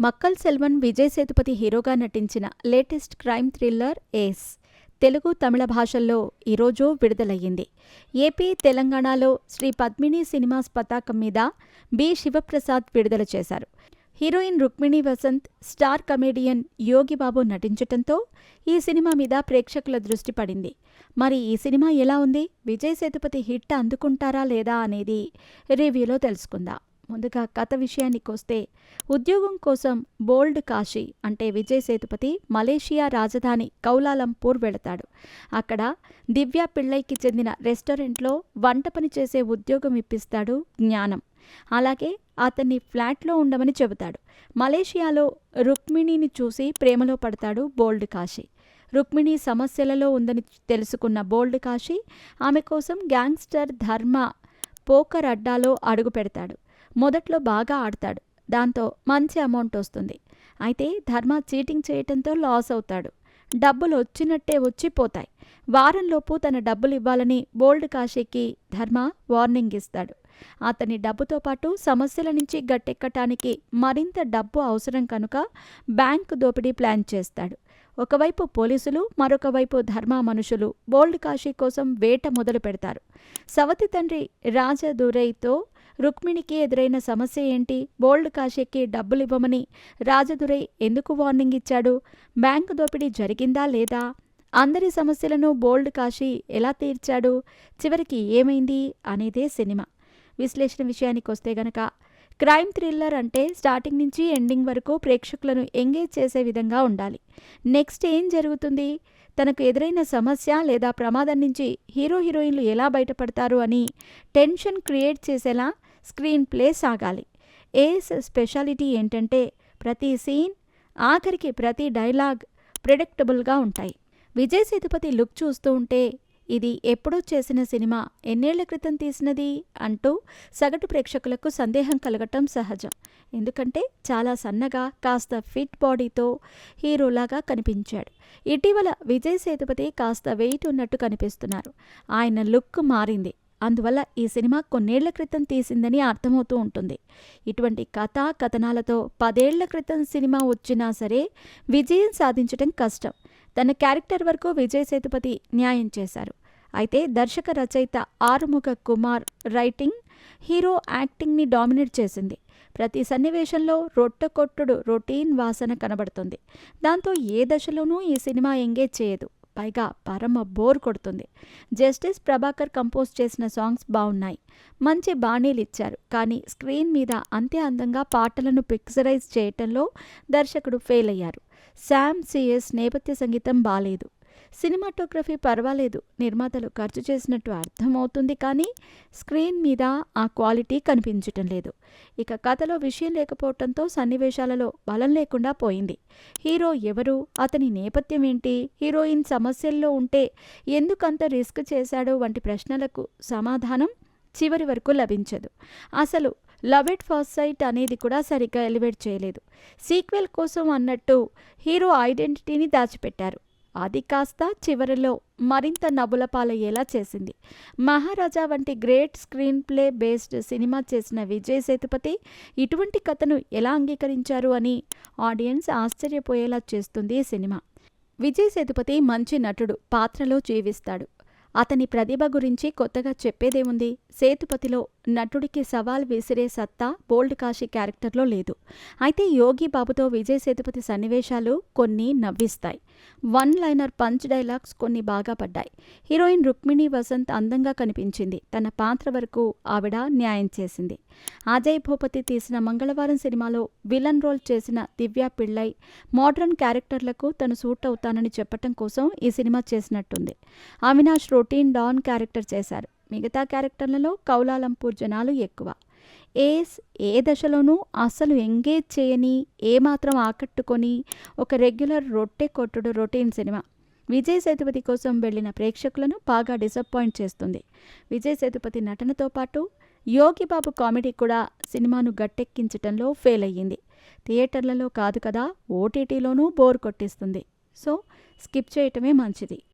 మక్కల్ సెల్వన్ విజయ్ సేతుపతి హీరోగా నటించిన latest crime thriller ఏస్ తెలుగు తమిళ భాషల్లో ఈరోజు విడుదలయ్యింది. ఏపీ తెలంగాణలో శ్రీ పద్మిని సినిమాస్ పతాకం మీద బి శివప్రసాద్ విడుదల చేశారు. Heroine Rukmini Vasanth, star comedian Yogi Babu నటించటంతో ఈ సినిమా మీద ప్రేక్షకుల దృష్టి పడింది. మరి ఈ సినిమా ఎలా ఉంది, విజయ్ సేతుపతి హిట్ అందుకుంటారా లేదా అనేది రివ్యూలో తెలుసుకుందాం. ముందుగా కథ విషయానికొస్తే, ఉద్యోగం కోసం బోల్డ్ కాశీ అంటే విజయ్ సేతుపతి మలేషియా రాజధాని కౌలాలంపూర్ వెళతాడు. అక్కడ దివ్య పిళ్ళైకి చెందిన రెస్టారెంట్లో వంట పని చేసే ఉద్యోగం ఇప్పిస్తాడు జ్ఞానం. అలాగే అతన్ని ఫ్లాట్లో ఉండమని చెబుతాడు. మలేషియాలో రుక్మిణిని చూసి ప్రేమలో పడతాడు బోల్డ్ కాశీ. రుక్మిణి సమస్యలలో ఉందని తెలుసుకున్న బోల్డ్ కాశీ ఆమె కోసం గ్యాంగ్స్టర్ ధర్మ పోకర్ అడ్డాలో అడుగు పెడతాడు. మొదట్లో బాగా ఆడతాడు. దాంతో మంచి అమౌంట్ వస్తుంది. అయితే ధర్మ చీటింగ్ చేయటంతో లాస్ అవుతాడు. డబ్బులు వచ్చినట్టే వచ్చిపోతాయి. వారంలోపు తన డబ్బులు ఇవ్వాలని బోల్డ్ కాశీకి ధర్మ వార్నింగ్ ఇస్తాడు. అతని డబ్బుతో పాటు సమస్యల నుంచి గట్టెక్కటానికి మరింత డబ్బు అవసరం కనుక బ్యాంకు దోపిడీ ప్లాన్ చేస్తాడు. ఒకవైపు పోలీసులు, మరొక వైపు ధర్మ మనుషులు బోల్డ్ కాశీ కోసం వేట మొదలు పెడతారు. సవతి తండ్రి రాజదురైతో రుక్మిణికి ఎదురైన సమస్య ఏంటి? బోల్డ్ కాశీకి డబ్బులివ్వమని రాజదురై ఎందుకు వార్నింగ్ ఇచ్చాడు? బ్యాంకు దోపిడీ జరిగిందా లేదా? అందరి సమస్యలను బోల్డ్ కాశీ ఎలా తీర్చాడు? చివరికి ఏమైంది అనేదే సినిమా. విశ్లేషణ విషయానికొస్తే గనక, క్రైమ్ థ్రిల్లర్ అంటే స్టార్టింగ్ నుంచి ఎండింగ్ వరకు ప్రేక్షకులను ఎంగేజ్ చేసే విధంగా ఉండాలి. నెక్స్ట్ ఏం జరుగుతుంది, తనకు ఎదురైన సమస్య లేదా ప్రమాదం నుంచి హీరో హీరోయిన్లు ఎలా బయటపడతారు అని టెన్షన్ క్రియేట్ చేసేలా స్క్రీన్ ప్లే సాగాలి. ఏస్ స్పెషాలిటీ ఏంటంటే ప్రతి సీన్, ఆఖరికి ప్రతి డైలాగ్ ప్రెడిక్టబుల్గా ఉంటాయి. విజయ్ సేతుపతి లుక్ చూస్తూ ఉంటే ఇది ఎప్పుడో చేసిన సినిమా, ఎన్నేళ్ల క్రితం తీసినది అంటూ సగటు ప్రేక్షకులకు సందేహం కలగటం సహజం. ఎందుకంటే చాలా సన్నగా, కాస్త ఫిట్ బాడీతో హీరోలాగా కనిపించాడు. ఇటీవల విజయ్ సేతుపతి కాస్త వెయిట్ ఉన్నట్టు కనిపిస్తున్నారు. ఆయన లుక్ మారింది. అందువల్ల ఈ సినిమా కొన్నేళ్ల క్రితం తీసిందని అర్థమవుతూ ఉంటుంది. ఇటువంటి కథా కథనాలతో 10 ఏళ్ల క్రితం సినిమా వచ్చినా సరే విజయం సాధించడం కష్టం. తన క్యారెక్టర్ వరకు విజయ్ సేతుపతి న్యాయం చేశారు. అయితే దర్శక రచయిత ఆరుముగ కుమార్ రైటింగ్, హీరో యాక్టింగ్ని డామినేట్ చేసింది. ప్రతి సన్నివేశంలో రొట్టెకొట్టుడు రొటీన్ వాసన కనబడుతుంది. దాంతో ఏ దశలోనూ ఈ సినిమా ఎంగేజ్ చేయదు. పైగా పరమ బోర్ కొడుతుంది. జస్టిస్ ప్రభాకర్ కంపోజ్ చేసిన సాంగ్స్ బాగున్నాయి, మంచి బాణీలిచ్చారు. కానీ స్క్రీన్ మీద అంతే అందంగా పాటలను పిక్చరైజ్ చేయటంలో దర్శకుడు ఫెయిల్ అయ్యారు. శామ్ సిఎస్ నేపథ్య సంగీతం బాలేదు. సినిమాటోగ్రఫీ పర్వాలేదు, నిర్మాతలు ఖర్చు చేసినట్టు అర్థమవుతుంది. కానీ స్క్రీన్ మీద ఆ క్వాలిటీ కనిపించటం లేదు. ఇక కథలో విషయం లేకపోవడంతో సన్నివేశాలలో బలం లేకుండా పోయింది. హీరో ఎవరు, అతని నేపథ్యం ఏంటి, హీరోయిన్ సమస్యల్లో ఉంటే ఎందుకంత రిస్క్ చేశాడు వంటి ప్రశ్నలకు సమాధానం చివరి వరకు లభించదు. అసలు లవ్ ఎట్ ఫస్ట్ సైట్ అనేది కూడా సరిగ్గా ఎలివేట్ చేయలేదు. సీక్వెల్ కోసం అన్నట్టు హీరో ఐడెంటిటీని దాచిపెట్టారు. అది కాస్త చివరిలో మరింత నవ్వులపాలయ్యేలా చేసింది. మహారాజా వంటి great screen play based cinema చేసిన విజయ్ సేతుపతి ఇటువంటి కథను ఎలా అంగీకరించారు అని ఆడియన్స్ ఆశ్చర్యపోయేలా చేస్తుంది ఈ సినిమా. విజయ్ సేతుపతి మంచి నటుడు, పాత్రలో జీవిస్తాడు. అతని ప్రతిభ గురించి కొత్తగా చెప్పేదేముంది? సేతుపతిలో నటుడికి సవాల్ విసిరే సత్తా బోల్డ్ కాశీ క్యారెక్టర్లో లేదు. అయితే యోగి బాబుతో విజయ్ సేతుపతి సన్నివేశాలు కొన్ని నవ్విస్తాయి. వన్ లైనర్ పంచ్ డైలాగ్స్ కొన్ని బాగా పడ్డాయి. హీరోయిన్ రుక్మిణి వసంత్ అందంగా కనిపించింది. తన పాత్ర వరకు ఆవిడ న్యాయం చేసింది. అజయ్ భూపతి తీసిన మంగళవారం సినిమాలో విలన్ రోల్ చేసిన దివ్య పిళ్ళై మోడ్రన్ క్యారెక్టర్లకు తను సూట్ అవుతానని చెప్పటం కోసం ఈ సినిమా చేసినట్టుంది. అవినాష్ రొటీన్ డాన్ క్యారెక్టర్ చేశారు. మిగతా క్యారెక్టర్లలో కౌలాలంపూర్ జనాలు ఎక్కువ. ఏస్ ఏ దశలోనూ అస్సలు ఎంగేజ్ చేయని, ఏమాత్రం ఆకట్టుకొని ఒక రెగ్యులర్ రొట్టె కొట్టుడు రొటీన్ సినిమా. విజయ్ సేతుపతి కోసం వెళ్లిన ప్రేక్షకులను బాగా డిసప్పాయింట్ చేస్తుంది. విజయ్ సేతుపతి నటనతో పాటు యోగిబాబు కామెడీ కూడా సినిమాను గట్టెక్కించటంలో ఫెయిల్ అయ్యింది. థియేటర్లలో కాదు కదా, ఓటీటీలోనూ బోర్ కొట్టిస్తుంది. సో స్కిప్ చేయటమే మంచిది.